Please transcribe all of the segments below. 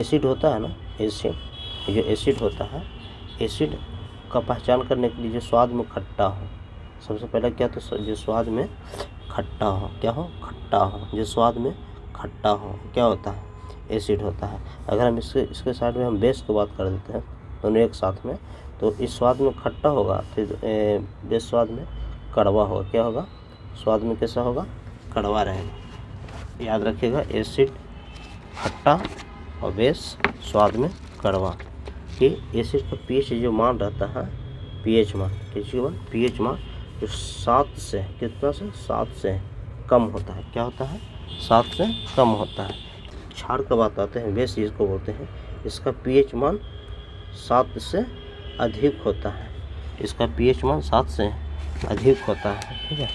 Acid होता है ना, एसिड, जो एसिड होता है, एसिड का पहचान करने के लिए जो स्वाद में खट्टा हो, सबसे पहले क्या, तो जो स्वाद में खट्टा हो, क्या हो, खट्टा हो, जो स्वाद में खट्टा हो, क्या होता है, एसिड होता है। अगर हम इसके साइड में हम बेस की बात कर देते हैं दोनों एक साथ में, तो इस स्वाद में खट्टा होगा, तो बेस स्वाद में कड़वा होगा, क्या होगा, स्वाद में कैसा होगा, कड़वा रहेगा। याद रखिएगा, एसिड खट्टा और बेस स्वाद में कड़वा। कि एसिड का पीएच जो मान रहता है, पीएच मान, किसी मान पीएच मान जो 7 से, कितना से, 7 से कम होता है, क्या होता है, 7 से कम होता है। क्षार का बात आते हैं, बेस इसको बोलते हैं, इसका पीएच मान 7 से अधिक होता है, इसका पीएच मान 7 से अधिक होता है, ठीक है,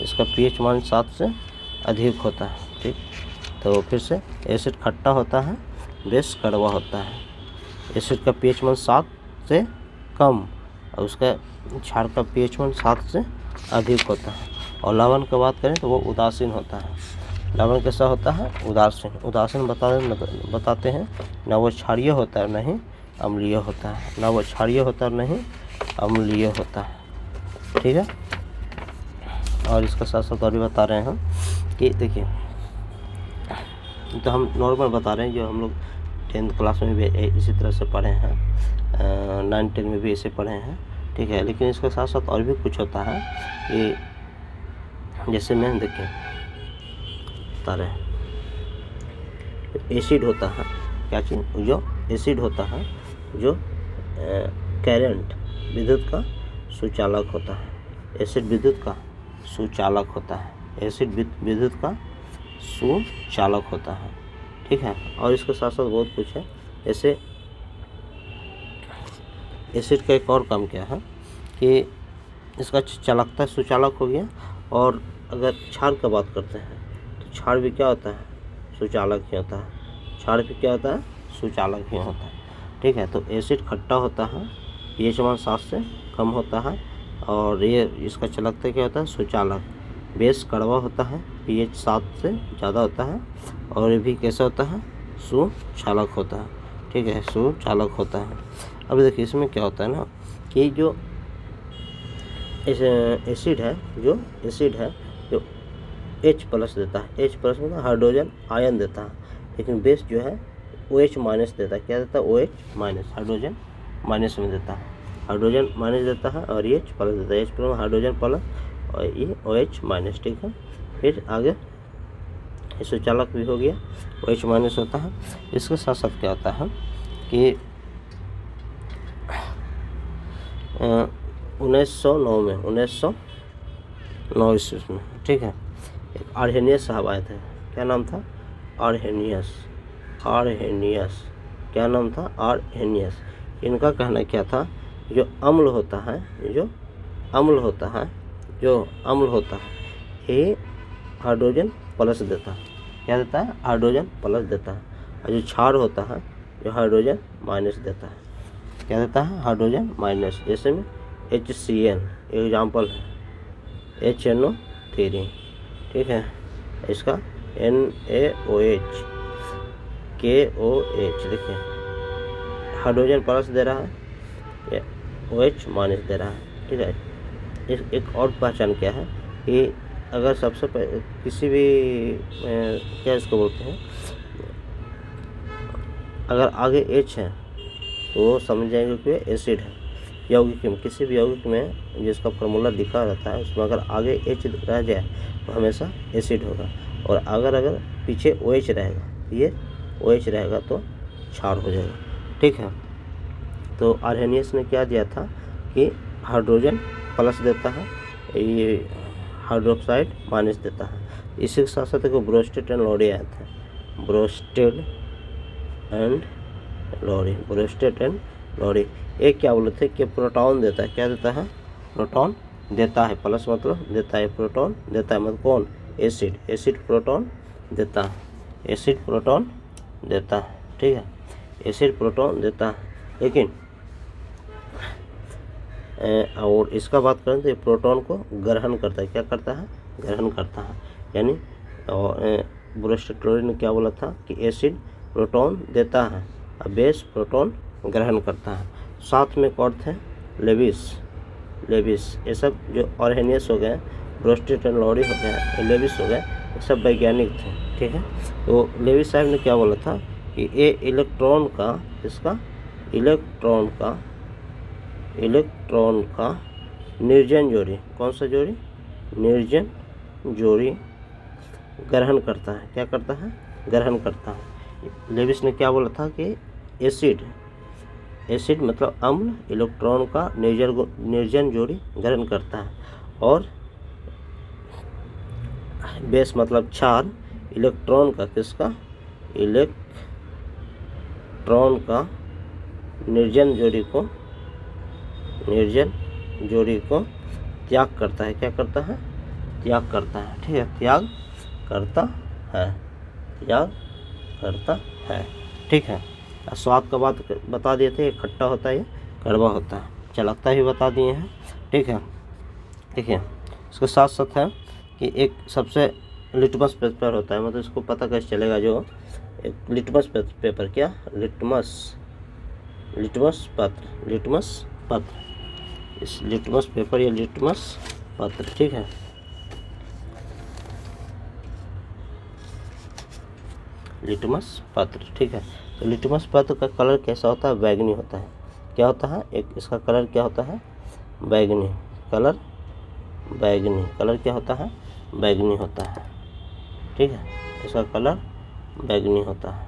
इसका पीएच मान 7 से अधिक होता है, ठीक। तो फिर से एसिड खट्टा होता है, बेस कड़वा होता है। एसिड का पीएच मान 7 से कम और उसका क्षार का पीएच मान 7 से अधिक होता है। और लवण की बात करें तो वो उदासीन होता है। लवण कैसा होता है, उदासीन। उदासीन बताते हैं ना वो क्षारीय होता है ना ही अम्लीय होता है, ना वो क्षारीय होता है ना ही अम्लीय होता है, ठीक है। और इसका साथ साथ और भी बता रहे हैं हम कि देखिए, तो हम नॉर्मल बता रहे हैं जो हम लोग 10th क्लास में भी इसी तरह से पढ़े हैं, 9th 10th में भी इसे पढ़े हैं, ठीक है। लेकिन इसके साथ साथ और भी कुछ होता है कि जैसे मैं देखिए बता रहे हैं, एसिड होता है, क्या चीज़, जो एसिड होता है जो करंट, विद्युत का सुचालक होता है। एसिड विद्युत का सुचालक होता है, एसिड विद्युत का सुचालक होता है, ठीक है। और इसके साथ साथ बहुत कुछ है, जैसे एसिड का एक और काम क्या है कि इसका चालकता सुचालक हो गया। और अगर क्षार की बात करते हैं तो क्षार भी क्या होता है, सुचालक ही होता है, क्षार भी क्या होता है, सुचालक ही होता है, ठीक है। तो एसिड खट्टा होता है, पीएच मान 7 से कम होता है, और ये इसका चालकता क्या होता है, सुचालक। बेस कड़वा होता है, पीएच 7 से ज़्यादा होता है, और ये भी कैसा होता है, सुचालक होता है, ठीक है, सुचालक होता है। अब देखिए इसमें क्या होता है ना कि जो एसिड है, जो एसिड है जो H प्लस देता है, H प्लस मतलब हाइड्रोजन आयन देता है, लेकिन बेस जो है OH माइनस देता है, क्या देता है, OH माइनस, हाइड्रोजन माइनस में देता है, हाइड्रोजन माइनस देता है, और ये H प्लस देता है, H प्लस हाइड्रोजन प्लस और ये OH माइनस, ठीक है। फिर आगे सुचालक भी हो गया, OH माइनस होता है। इसके साथ साथ क्या होता है कि 1909 ईस्वी में, ठीक है, एक आर्हेनियस साहब आए थे, क्या नाम था, आर्हेनियस, क्या नाम था, आर्हेनियस। इनका कहना क्या था, जो अम्ल होता है, जो अम्ल होता है ये हाइड्रोजन प्लस देता है, क्या देता है, हाइड्रोजन प्लस देता है। और जो क्षार होता है जो हाइड्रोजन माइनस देता है, क्या देता है, हाइड्रोजन माइनस। जैसे में HCN एग्जाम्पल है, HNO3, ठीक है, इसका NaOH, KOH, देखिए हाइड्रोजन प्लस दे रहा है, ये OH माइनस दे रहा है, ठीक है। एक और पहचान क्या है कि अगर सबसे पहले किसी भी क्या इसको बोलते हैं, अगर आगे H है तो वो समझ जाएंगे कि एसिड है। यौगिक में, किसी भी यौगिक में जिसका फार्मूला दिखा रहता है उसमें अगर आगे H रह जाए तो हमेशा एसिड होगा, और अगर पीछे OH रहेगा, ये OH रहेगा तो क्षार हो जाएगा, ठीक है। तो आर्हेनियस ने क्या दिया था कि हाइड्रोजन प्लस देता है, ये हाइड्रोक्साइड माइनस देता है। इसी के साथ साथ एक ब्रोस्टेड एंड लोरी आया था, ब्रोस्टेड एंड लोरी। एक क्या बोले थे कि प्रोटॉन देता है, क्या देता है, प्रोटॉन देता है, प्लस मतलब देता है, प्रोटॉन देता है, मतलब कौन, एसिड प्रोटॉन देता है, एसिड प्रोटॉन देता है, ठीक है, एसिड प्रोटॉन देता है। लेकिन और इसका बात करें तो ये प्रोटॉन को ग्रहण करता है, क्या करता है, ग्रहण करता है। यानी ब्रोस्टेड क्लोरीन ने क्या बोला था कि एसिड प्रोटॉन देता है और बेस प्रोटॉन ग्रहण करता है। साथ में एक और थे लेविस, ये सब जो ऑर्हेनियस हो गए, ब्रोस्टेट एंड लॉरी हो गए, लेविस हो गए, ये सब वैज्ञानिक थे। ठीक है, तो लेविस साहब ने क्या बोला था कि ये इलेक्ट्रॉन का निर्जन जोड़ी, कौन सा जोड़ी, निर्जन जोड़ी ग्रहण करता है। क्या करता है, ग्रहण करता है। लेविस ने क्या बोला था कि एसिड मतलब अम्ल इलेक्ट्रॉन का निर्जन जोड़ी ग्रहण करता है, और बेस मतलब क्षार इलेक्ट्रॉन का निर्जन जोड़ी को त्याग करता है। क्या करता है, त्याग करता है। ठीक है, त्याग करता है। ठीक है, स्वाद का बात बता दिए थे, ये खट्टा होता है, ये कड़वा होता है, चलकता भी बता दिए हैं। ठीक है, देखिए इसके साथ साथ है कि एक सबसे लिटमस पेपर होता है, मतलब इसको पता कैसे चलेगा, जो एक लिटमस पेपर, क्या लिटमस पत्र, इस लिटमस पेपर या लिटमस पत्र। ठीक है, लिटमस पत्र। ठीक है, तो लिटमस पत्र का कलर कैसा होता है, बैगनी होता है। क्या होता है, एक इसका कलर क्या होता है, बैगनी कलर क्या होता है, बैगनी होता है। ठीक है, इसका कलर बैगनी होता है,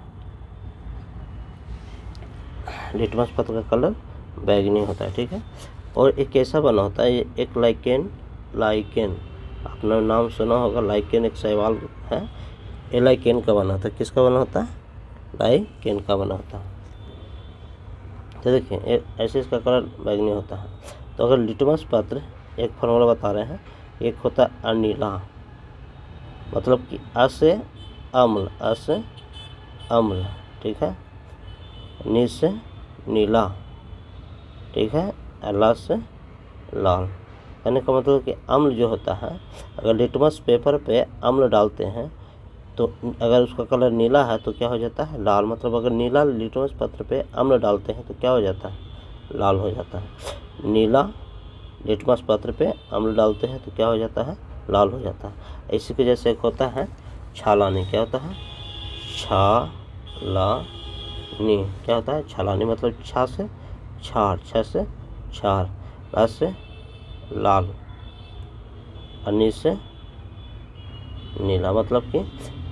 लिटमस पत्र का कलर बैगनी होता है। ठीक है, और एक कैसा बना होता है, ये एक लाइकेन, आपने नाम सुना होगा, लाइकेन एक शैवाल है, ये लाइकेन का बना होता है। किसका बना होता है, लाइकेन का बना होता है। तो देखिए ऐसे इसका कलर बैगनी होता है। तो अगर लिटमस पत्र, एक फॉर्मूला बता रहे हैं, एक होता है अनीला, मतलब कि अ से अम्ल, ठीक है, नी से नीला, ठीक है, ला से लाल। कहने का मतलब कि अम्ल जो होता है, अगर लिटमस पेपर पे अम्ल डालते हैं तो अगर उसका कलर नीला है तो क्या हो जाता है, लाल। मतलब अगर नीला लिटमस पत्र पे अम्ल डालते हैं तो क्या हो जाता है, लाल हो जाता है। नीला लिटमस पत्र पे अम्ल डालते हैं तो क्या हो जाता है, लाल हो जाता है। इसी के जैसे एक होता है छालानी। क्या होता है, छालानी। क्या होता है, छालानी, मतलब छा से छार, ला से लाल, अनी से नीला, मतलब कि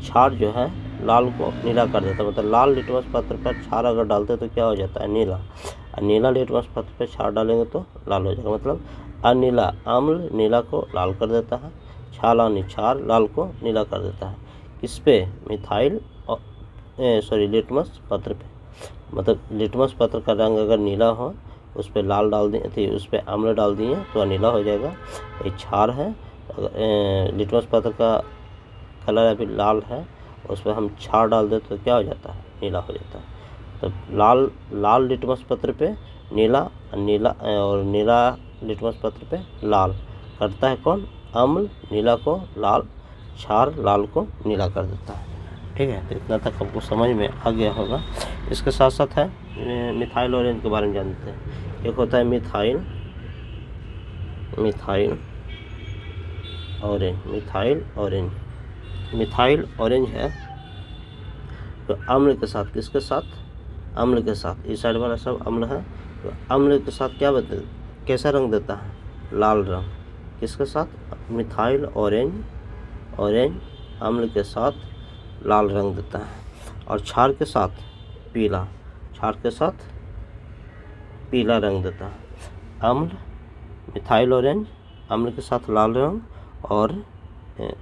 छार जो है लाल को नीला कर देता है। मतलब लाल लिटमस पत्र पर छार अगर डालते तो क्या हो जाता है, नीला, और नीला लिटमस पत्र पर छार डालेंगे तो लाल हो जाएगा। मतलब अनीला अम्ल नीला को लाल कर देता है, छालानी छार लाल को नीला कर देता है। किस पे, मिथाइल लिटमस पत्र पे। मतलब लिटमस पत्र का रंग अगर नीला हो, उस पर लाल डाल दिए थे, उस पर अम्ल डाल दिए तो नीला हो जाएगा। ये छार है, लिटमस पत्र का कलर अभी लाल है, उस पर हम छार डाल देते तो क्या हो जाता है, नीला हो जाता है। तो लाल लिटमस पत्र पे नीला, और नीला लिटमस पत्र पे लाल करता है कौन, अम्ल नीला को लाल, छार लाल को नीला कर देता है। ठीक है, तो इतना तक आपको समझ में आ गया होगा। इसके साथ साथ है मिथाइल ऑरेंज के बारे में जानते हैं। एक होता है मिथाइल ऑरेंज है तो अम्ल के साथ, किसके साथ, अम्ल के साथ, इस साइड वाला सब अम्ल है, तो अम्ल के साथ क्या कैसा रंग देता है, लाल रंग। किसके साथ, मिथाइल ऑरेंज अम्ल के साथ लाल रंग देता है। और क्षार के साथ पीला रंग देता है। अम्ल मिथाइल ऑरेंज अम्ल के साथ लाल रंग, और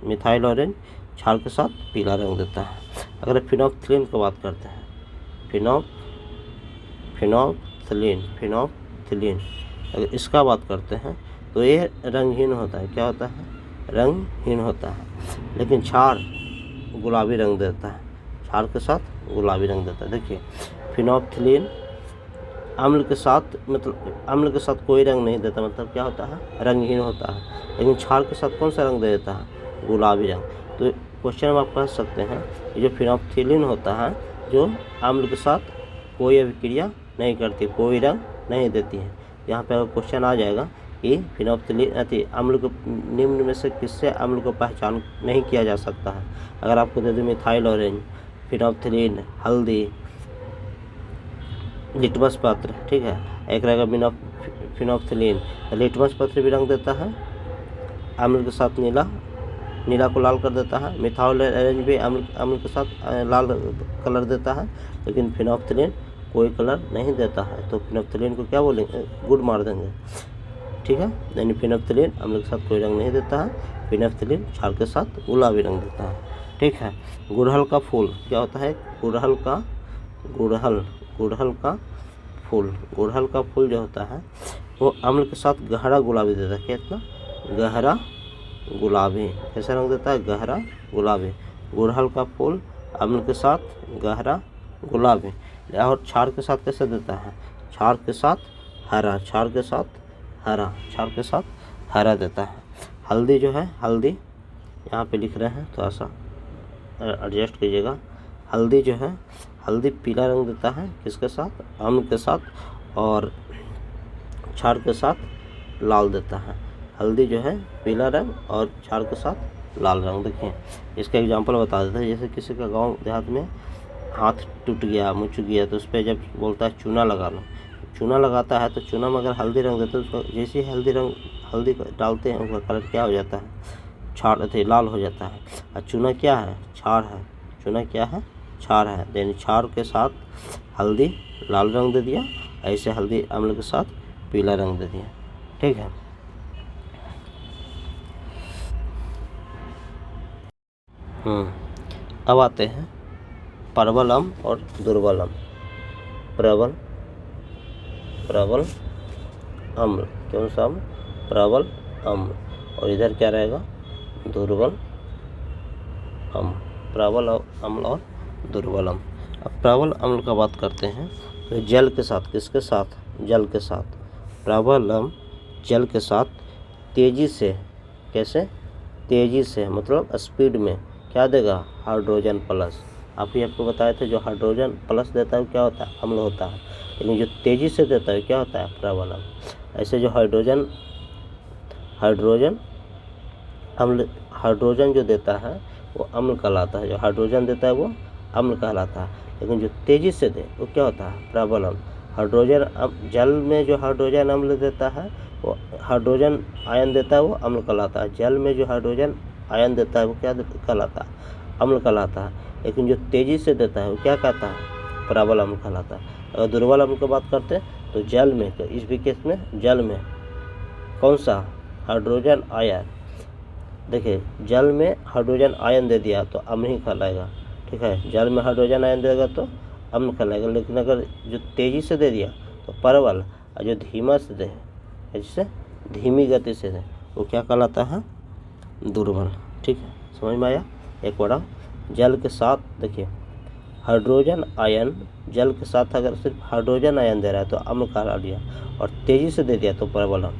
मिथाइल ऑरेंज क्षार के साथ पीला रंग देता है। अगर फिनोप्थलीन की बात करते हैं, फिनोप्थलीन अगर इसका बात करते हैं तो ये रंगहीन होता है। क्या होता है, रंगहीन होता है, लेकिन क्षार गुलाबी रंग देता है, क्षार के साथ गुलाबी रंग देता है। देखिए फिनोप्थलीन अम्ल के साथ कोई रंग नहीं देता, मतलब क्या होता है, रंगहीन होता है, लेकिन क्षार के साथ कौन सा रंग दे देता है, गुलाबी रंग। तो क्वेश्चन में आप कह सकते हैं ये जो फिनोप्थलीन होता है जो अम्ल के साथ कोई अभिक्रिया नहीं करती, कोई रंग नहीं देती है। यहाँ पे अगर क्वेश्चन आ जाएगा कि फिनोप्थिलीन अम्ल को निम्न में से किससे अम्ल को पहचान नहीं किया जा सकता है। अगर आपको दे दूँ मिथाइल ऑरेंज, फिनोप्थिलीन, हल्दी, लिटमस पत्र, ठीक है, एक रहेगा फिनोप्थिलीन। लिटमस पत्र भी रंग देता है, अम्ल के साथ नीला को लाल कर देता है। मिथाइल ऑरेंज भी अम्ल के साथ लाल कलर देता है, लेकिन फिनोप्थिलीन कोई कलर नहीं देता है। तो फिनोप्थिलीन को क्या बोलेंगे, गुड मार देंगे, ठीक है। यानी फिनोप्थिलीन अम्ल के साथ कोई रंग नहीं देता है, फिनोप्थिलीन क्षार के साथ गुलाबी रंग देता है, ठीक है। गुड़हल का फूल क्या होता है, गुड़हल का फूल जो होता है वो अम्ल के साथ गहरा गुलाबी देता है। कितना गहरा गुलाबी, कैसा रंग देता है, गहरा गुलाबी। गुड़हल का फूल अम्ल के साथ गहरा गुलाबी। और क्षार के साथ कैसे देता है, क्षार के साथ हरा देता है। हल्दी जो है, हल्दी यहाँ पे लिख रहे हैं, थोड़ा सा एडजस्ट कीजिएगा। हल्दी जो है, हल्दी पीला रंग देता है, किसके साथ, अम्ल के साथ, और क्षार के साथ लाल देता है। हल्दी जो है पीला रंग और क्षार के साथ लाल रंग। देखिए इसका एग्जांपल बता देते हैं। जैसे किसी का गांव देहात में हाथ टूट गया, मुँच गया, तो उस पर जब बोलता है चूना लगा लो, चूना लगाता है तो चूना में अगर हल्दी रंग देते हैं, उसका जैसे ही हल्दी डालते हैं उसका कलर क्या हो जाता है, लाल हो जाता है। और चूना क्या है, क्षार है, चूना क्या है, क्षार है। यानी क्षार के साथ हल्दी लाल रंग दे दिया, ऐसे हल्दी अम्ल के साथ पीला रंग दे दिया, ठीक है। अब आते हैं प्रबल अम्ल और दुर्बल अम्ल। प्रबल अम्ल, कौन सा अम्ल, प्रबल अम्ल, और इधर क्या रहेगा, दुर्बल अम्ल। प्रबल अम्ल और दुर्बल अम्ल। अब प्रबल अम्ल का बात करते हैं तो जल के साथ, किसके साथ, जल के साथ। प्रबल अम्ल जल के साथ तेजी से, कैसे, तेजी से मतलब स्पीड में क्या देगा, हाइड्रोजन प्लस। आपको बताए थे जो हाइड्रोजन प्लस देता है क्या होता है, अम्ल होता है, लेकिन जो तेजी से देता है क्या होता है, प्रबल अम्ल। ऐसे जो हाइड्रोजन जो देता है वो अम्ल कहलाता है, जो हाइड्रोजन देता है वो अम्ल कहलाता है, लेकिन जो तेजी से दे वो क्या होता है, प्रबल अम्ल। जल में जो हाइड्रोजन अम्ल देता है वो हाइड्रोजन आयन देता है, वो अम्ल कहलाता है। जल में जो हाइड्रोजन आयन देता है वो क्या कहलाता है, अम्ल कहलाता है, लेकिन जो तेजी से देता है वो क्या कहता है, प्रबल अम्ल कहलाता है। अगर दुर्बल अम्ल की बात करते हैं तो जल में, तो इस भी केस में जल में कौन सा, हाइड्रोजन आयन। देखिए जल में हाइड्रोजन आयन दे दिया तो अम्ल ही कहलाएगा, ठीक है। जल में हाइड्रोजन आयन देगा तो अम्ल कहलाएगा, लेकिन अगर जो तेजी से दे दिया तो प्रबल, और जो धीमा से दे, जिससे धीमी गति से दे, वो क्या कहलाता है, दुर्बल, ठीक है। समझ में आया। एक बड़ा जल के साथ देखिए हाइड्रोजन आयन, जल के साथ अगर सिर्फ हाइड्रोजन आयन दे रहा है तो अम्ल कहला लिया, और तेजी से दे दिया तो प्रबल अम्ल।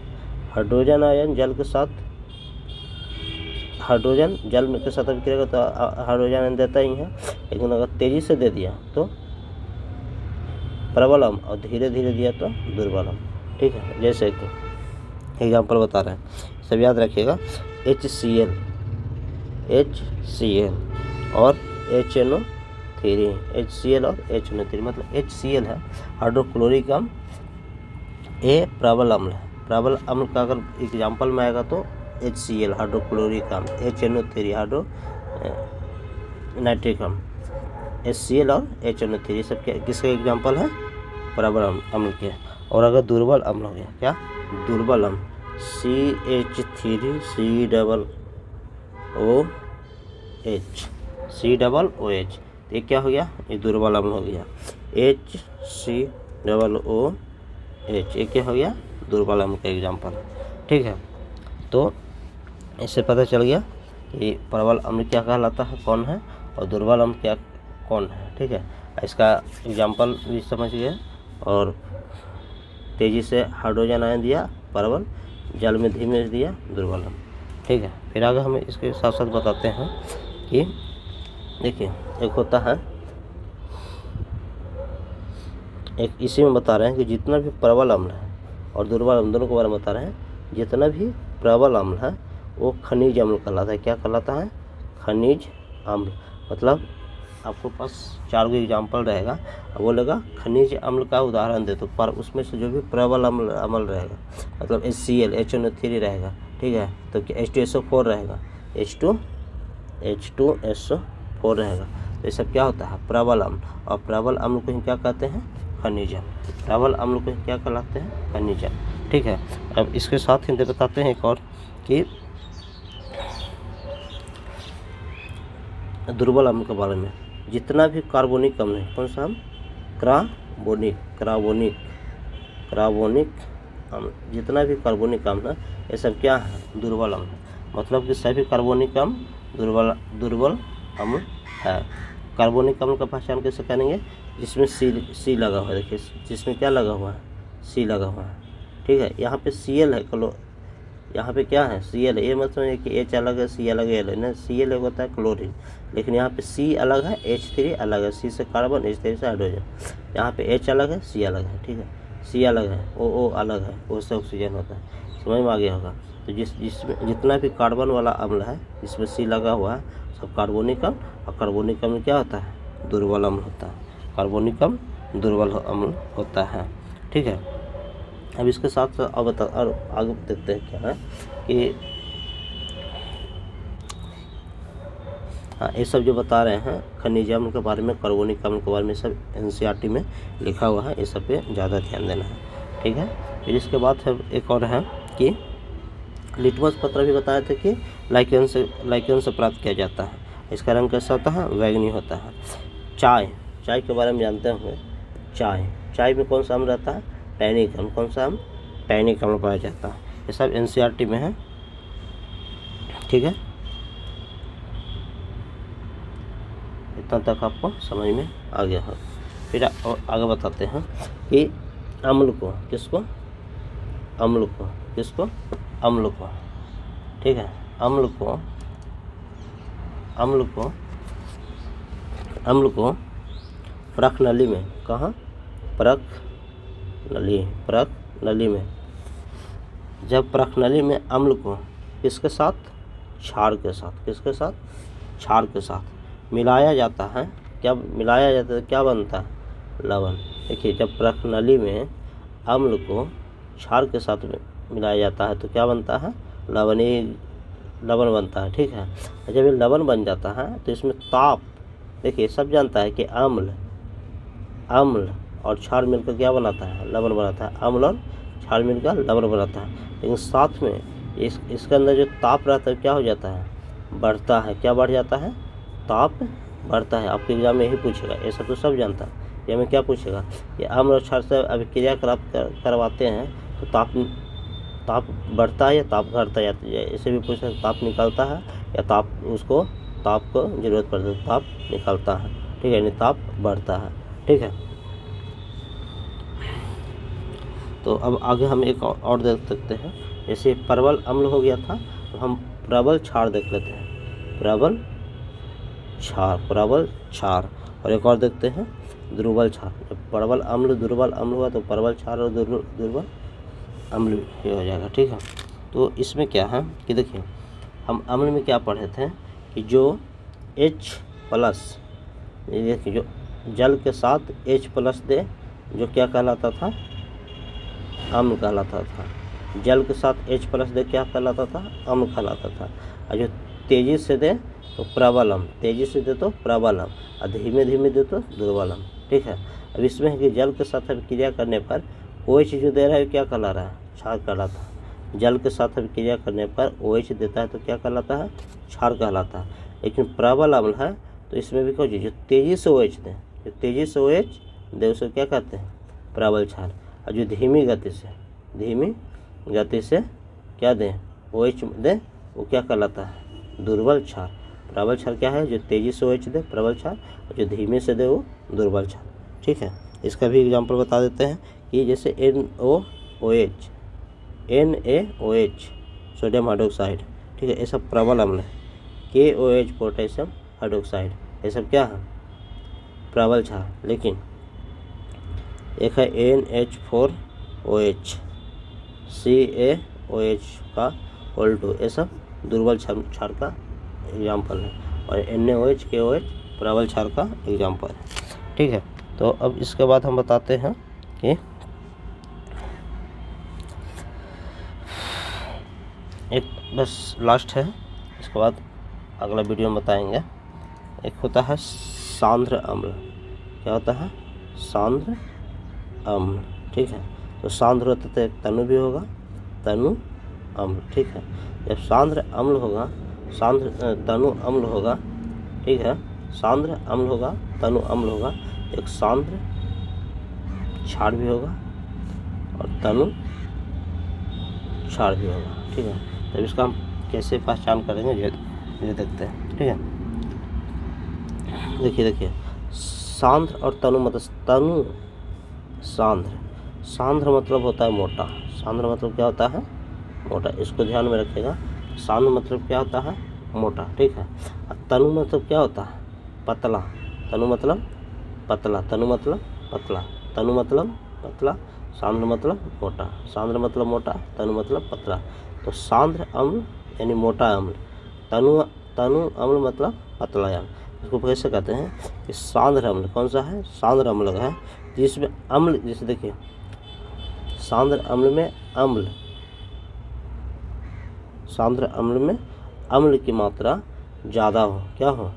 हाइड्रोजन आयन जल के साथ, हाइड्रोजन जल में के साथ अभिक्रिया तो हाइड्रोजन आयन देता ही है, लेकिन अगर तेजी से दे दिया तो प्रबल अम्ल, और धीरे धीरे दिया तो दुर्बल अम्ल, ठीक है। जैसे कि एग्जाम्पल बता रहे हैं, सब याद रखिएगा। HCl और HNO3, HCl और HNO3 मतलब HCl है हाइड्रोक्लोरिक अम्ल, ए प्रबल अम्ल है। प्रबल अम्ल का अगर एग्जाम्पल में आएगा तो HCl हाइड्रोक्लोरिक अम्ल, HNO3 हाइड्रो नाइट्रिक अम्ल। HCl और HNO3 सब किसके एग्जाम्पल है, प्रबल अम्ल के। और अगर दुर्बल अम्ल हो गया, क्या, दुर्बल अम्ल, CH3COOH, ये क्या हो गया, ये दुर्बल अम्ल हो गया। HCOOH, ये क्या हो गया, दुर्बल अम्ल का एग्जाम्पल, ठीक है। तो इससे पता चल गया कि प्रबल अम्ल क्या कहलाता है, कौन है, और दुर्बल अम्ल क्या कौन है, ठीक है। इसका एग्जाम्पल भी समझ गए। और तेजी से हाइड्रोजन आयन दिया प्रबल, जल में धीमे दिया दुर्बल अम्ल, ठीक है। फिर आगे हम इसके साथ साथ बताते हैं कि देखिए एक होता है एक इसी में बता रहे हैं कि जितना भी प्रबल अम्ल है और दुर्बल अम्ल दोनों के बारे में बता रहे हैं। जितना भी प्रबल अम्ल है वो खनिज अम्ल कहलाता है। क्या कहलाता है? खनिज अम्ल। मतलब आपको पास 4 एग्जाम्पल रहेगा, बोलेगा खनिज अम्ल का उदाहरण दे, तो पर उसमें से जो भी प्रबल अम्ल रहेगा, मतलब HCl HNO3 रहेगा, ठीक है, तो H2SO4 रहेगा, H2SO4 रहेगा, तो ये सब क्या होता है? प्रबल अम्ल। और प्रबल अम्ल को ही क्या कहते हैं? खनिज अम्ल। प्रबल अम्ल को ही क्या कहलाते हैं? खनिज अम्ल। ठीक है, अब इसके साथ ही बताते हैं एक और कि दुर्बल अम्ल के बारे में। जितना भी कार्बोनिक अम्ल है, कौन सा अम्ल? क्राबोनिक अम्ल। जितना भी कार्बोनिक अम्ल है ये सब क्या है? दुर्बल अम्ल। मतलब कि सभी कार्बोनिक अम्ल दुर्बल अम्ल है। कार्बोनिक अम्ल का पहचान कैसे करेंगे? जिसमें सी लगा हुआ है। देखिए जिसमें क्या लगा हुआ है? सी लगा हुआ है। ठीक है, यहाँ पे Cl है, यहाँ पे क्या है? Cl है। ये मतलब है कि H अलग है, C अलग है, L है ना। Cl होता है क्लोरीन, लेकिन यहाँ पे C अलग है, H3 अलग है। C से कार्बन, H3 से हाइड्रोजन। यहाँ पे H अलग है, C अलग है। ठीक है, C अलग है, O अलग है, O से ऑक्सीजन होता है। समझ में आ गया होगा? तो जिसमें जितना भी कार्बन वाला अम्ल है जिसमें C लगा हुआ है सब कार्बोनिक अम्ल। और कार्बोनिक अम्ल क्या होता है? दुर्बल अम्ल होता है। कार्बोनिक अम्ल दुर्बल अम्ल होता है। ठीक है, अब इसके साथ अब और आगे देखते हैं क्या है कि हाँ, ये सब जो बता रहे हैं खनिज अम्ल के बारे में, कार्बोनिक अम्ल के बारे में, सब NCERT में लिखा हुआ है। ये सब पे ज़्यादा ध्यान देना है। ठीक है, फिर इसके बाद है एक और है कि लिटमस पत्र भी बताए थे कि लाइकेन से प्राप्त किया जाता है। इसका रंग कैसा होता है? बैंगनी होता है। चाय के बारे में जानते होंगे। चाय में कौन सा अम्ल रहता है? टैनिक अम्ल। कौन सा अम्ल? टैनिक अम्ल पाया जाता है। ये सब NCERT में है। ठीक है, इतना तक आपको समझ में आ गया है। फिर आगे बताते हैं कि अम्ल को किसको? ठीक है, अम्ल को प्रकनली में, कहाँ? प्रकनली में। जब प्रकनली में अम्ल को किसके साथ? क्षार के साथ। किसके साथ? क्षार के साथ मिलाया जाता है। क्या मिलाया जाता है? क्या बनता है? लवण। देखिए जब प्रकनली में अम्ल को क्षार के साथ मिलाया जाता है तो क्या बनता है? लवण बनता है। ठीक है, जब ये लवण बन जाता है तो इसमें ताप, देखिए सब जानता है कि अम्ल और क्षार मिलकर क्या बनाता है? लवण बनाता है। अम्ल और क्षार मिलकर लवण बनाता है, लेकिन साथ में इसके अंदर जो ताप रहता है क्या हो जाता है? बढ़ता है। क्या बढ़ जाता है? ताप बढ़ता है। आपके एग्जाम में यही पूछेगा, ऐसा तो सब जानता है। ये में क्या पूछेगा? ये अम्ल और क्षार से अभिक्रिया करवाते हैं तो ताप बढ़ता है या ताप घटता है? इसे भी पूछा ताप निकलता है या ताप को जरूरत पड़ती है ताप निकलता है। ठीक है, यानी ताप बढ़ता है। ठीक है, तो अब आगे हम एक और देख सकते हैं। जैसे प्रबल अम्ल हो गया था, तो हम प्रबल क्षार देख लेते हैं। प्रबल क्षार। और एक और देखते हैं दुर्बल क्षार। जब प्रबल अम्ल दुर्बल अम्ल हुआ तो प्रबल क्षार और दुर्बल अम्ल भी हो जाएगा। ठीक है, तो इसमें क्या है कि देखिए हम अम्ल में क्या पढ़े थे कि जो H+, देखिए जो जल के साथ H+ दे जो क्या कहलाता था? अम्ल कहलाता था। जल के साथ H+ दे क्या कहलाता था? अम्ल कहलाता था। और जो तेजी से दे तो प्रबल अम्ल, तेजी से दे तो प्रबल अम्ल, और धीमे धीमे दे तो दुर्बल अम्ल। ठीक है, अब इसमें है कि जल के साथ अभिक्रिया करने पर OH जो दे रहा है क्या कहला रहा है? क्षार कहलाता है। जल के साथ अभिक्रिया करने पर OH देता है तो क्या कहलाता है? क्षार कहलाता है। लेकिन प्रबल अम्ल है तो इसमें भी कुछ जो तेजी से OH दे, उसे क्या कहते हैं? प्रबल क्षार। और जो धीमी गति से क्या दें? OH दे, वो क्या कहलाता है? दुर्बल क्षार। प्रबल क्षार क्या है? जो तेजी से OH दे, प्रबल क्षार, और जो धीमे से दे वो दुर्बल क्षार। ठीक है, इसका भी एग्जाम्पल बता देते हैं कि जैसे NaOH सोडियम हाइड्रोक्साइड। ठीक है, ये सब प्रबल अम्ल है। KOH पोटेशियम हाइड्रोक्साइड, ये सब क्या है? प्रबल क्षार। लेकिन एक है NH4OH, CaOH का होल 2, ये सब दुर्बल क्षार का एग्जाम्पल है, और NaOH KOH प्रबल क्षार का एग्जाम्पल है। ठीक है, तो अब इसके बाद हम बताते हैं कि एक बस लास्ट है, इसके बाद अगला वीडियो में बताएंगे। एक होता है सांद्र अम्ल। क्या होता है? सांद्र अम्ल। ठीक है, तो सांद्र होता तो एक तनु भी होगा, तनु अम्ल। ठीक है, जब सांद्र अम्ल होगा, तनु अम्ल होगा। ठीक है, सांद्र अम्ल होगा, तनु अम्ल होगा, एक सांद्र क्षार भी होगा और तनु क्षार भी होगा। ठीक है, तो इसका हम कैसे पहचान करेंगे ये देखते हैं। ठीक है, देखिए सांद्र और तनु मतलब तनु सांद्र मतलब होता है मोटा। सांद्र मतलब क्या होता है? मोटा। इसको ध्यान में रखिएगा। सांद्र मतलब क्या होता है? मोटा। ठीक है, तनु मतलब क्या होता है? पतला। तनु मतलब पतला, तनु मतलब पतला, तनु मतलब पतला, सांद्र मतलब मोटा। सांद्र मतलब मोटा, तनु मतलब पतला। तो सांद्र अम्ल यानी मोटा अम्ल, तनु अम्ल मतलब पतला अम्ल। इसको कैसे कहते हैं कि सांद्र अम्ल कौन सा है? सांद्र अम्ल है जिसमें अम्ल, जैसे देखिए सांद्र अम्ल में अम्ल की मात्रा ज़्यादा हो। क्या हो?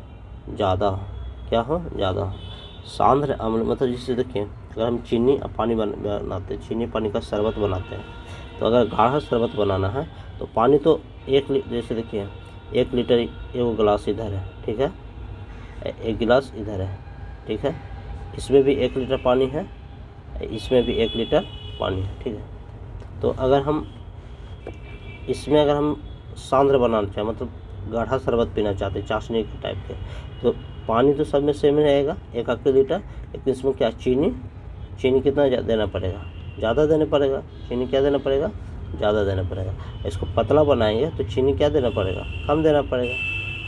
ज़्यादा हो। क्या हो? ज़्यादा हो। सांद्र अम्ल मतलब जैसे देखिए अगर हम चीनी और पानी बनाते हैं, चीनी पानी का शरबत बनाते हैं, तो अगर गाढ़ा शरबत बनाना है तो पानी तो जैसे देखिए 1 लीटर एक गिलास इधर है। ठीक है, 1 गिलास इधर है। ठीक है, इसमें भी 1 लीटर पानी है, इसमें भी 1 लीटर पानी है। ठीक है, तो अगर हम इसमें अगर हम सांद्र बनाना चाहें मतलब गाढ़ा शरबत पीना चाहते हैं चाशनी के टाइप के, तो पानी तो सब में सेम रहेगा 1 लीटर, लेकिन इसमें क्या चीनी कितना देना पड़ेगा? ज़्यादा देना पड़ेगा। चीनी क्या देना पड़ेगा? ज़्यादा देना पड़ेगा। इसको पतला बनाएंगे तो चीनी क्या देना पड़ेगा? कम देना पड़ेगा।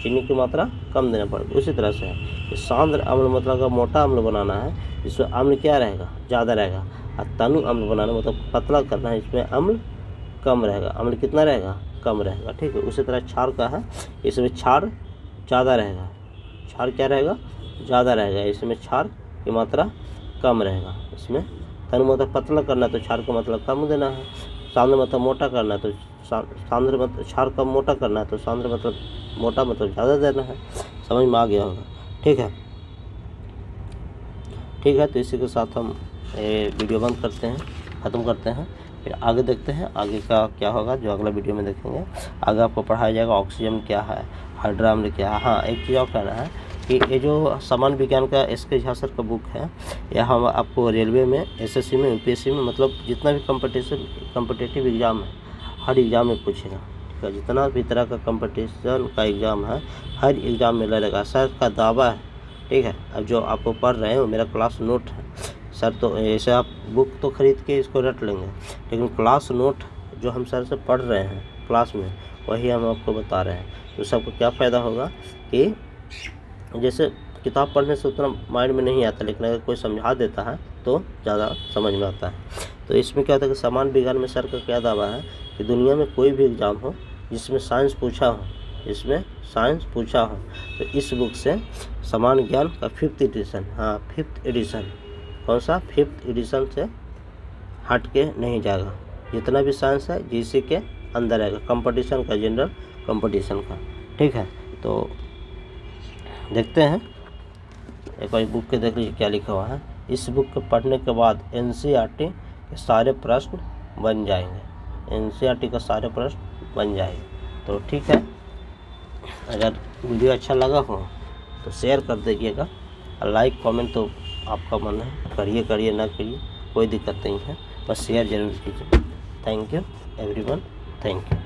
चीनी की मात्रा कम देना पड़ेगा। उसी तरह से है सांद्र अम्ल मतलब अगर मोटा अम्ल बनाना है इसमें अम्ल क्या रहेगा? ज़्यादा रहेगा। और तनु अम्ल बनाना मतलब पतला करना है, इसमें अम्ल कम रहेगा। अम्ल कितना रहेगा? कम रहेगा। ठीक है, उसी तरह क्षार का है, इसमें क्षार ज़्यादा रहेगा। क्षार क्या रहेगा? ज़्यादा रहेगा। इसमें क्षार की मात्रा कम रहेगा। इसमें तनु मतलब पतला करना है तो क्षार का मतलब कम देना है। सांद्र मतलब मोटा करना है तो सांद्र मतलब क्षार कम मोटा करना है तो सांद्र मतलब मोटा मतलब ज़्यादा देना है। समझ में आ गया होगा। ठीक है, तो इसी के साथ हम वीडियो बंद करते हैं, ख़त्म करते हैं। फिर आगे देखते हैं आगे का क्या होगा, जो अगला वीडियो में देखेंगे। आगे आपको पढ़ाया जाएगा ऑक्सीजन क्या है, हाइड्रा अम्ल क्या है। हाँ, एक चीज़ और कहना है कि ये जो सामान्य विज्ञान का SK झा सर का बुक है, यह हम आपको रेलवे में, SSC में, UPSC में, मतलब जितना भी कम्पिटिटिव एग्ज़ाम है हर एग्ज़ाम में पूछेगा। ठीक है, जितना भी तरह का कंपटीशन का एग्ज़ाम है हर एग्ज़ाम में लगेगा। सर का दावा है। ठीक है, अब जो आपको पढ़ रहे हैं वो मेरा क्लास नोट है सर, तो ऐसे आप बुक तो ख़रीद के इसको रट लेंगे, लेकिन क्लास नोट जो हम सर से पढ़ रहे हैं क्लास में वही हम आपको बता रहे हैं। तो सबको क्या फ़ायदा होगा कि जैसे किताब पढ़ने से उतना माइंड में नहीं आता, लेकिन अगर कोई समझा देता है तो ज़्यादा समझ में आता है। तो इसमें क्या होता है कि सामान्य विज्ञान में सर का क्या दावा है कि दुनिया में कोई भी एग्ज़ाम हो जिसमें साइंस पूछा हो, तो इस बुक से सामान्य ज्ञान का 5th एडिशन, हाँ 5th एडिशन, कौन सा 5th एडिशन से हट के नहीं जाएगा। जितना भी साइंस है GC के अंदर आएगा, कंपटीशन का, जनरल कंपटीशन का। ठीक है, तो देखते हैं एक बार बुक के देख लीजिए क्या लिखा हुआ है। इस बुक को पढ़ने के बाद NCERT के सारे प्रश्न बन जाएंगे। NCERT का सारे प्रश्न बन जाएंगे। तो ठीक है, अगर वीडियो अच्छा लगा हो तो शेयर कर दीजिएगा, लाइक कमेंट तो आपका मन है, करिए ना करिए कोई दिक्कत नहीं है, बस शेयर जरूर कीजिए। Thank you everyone, thank you.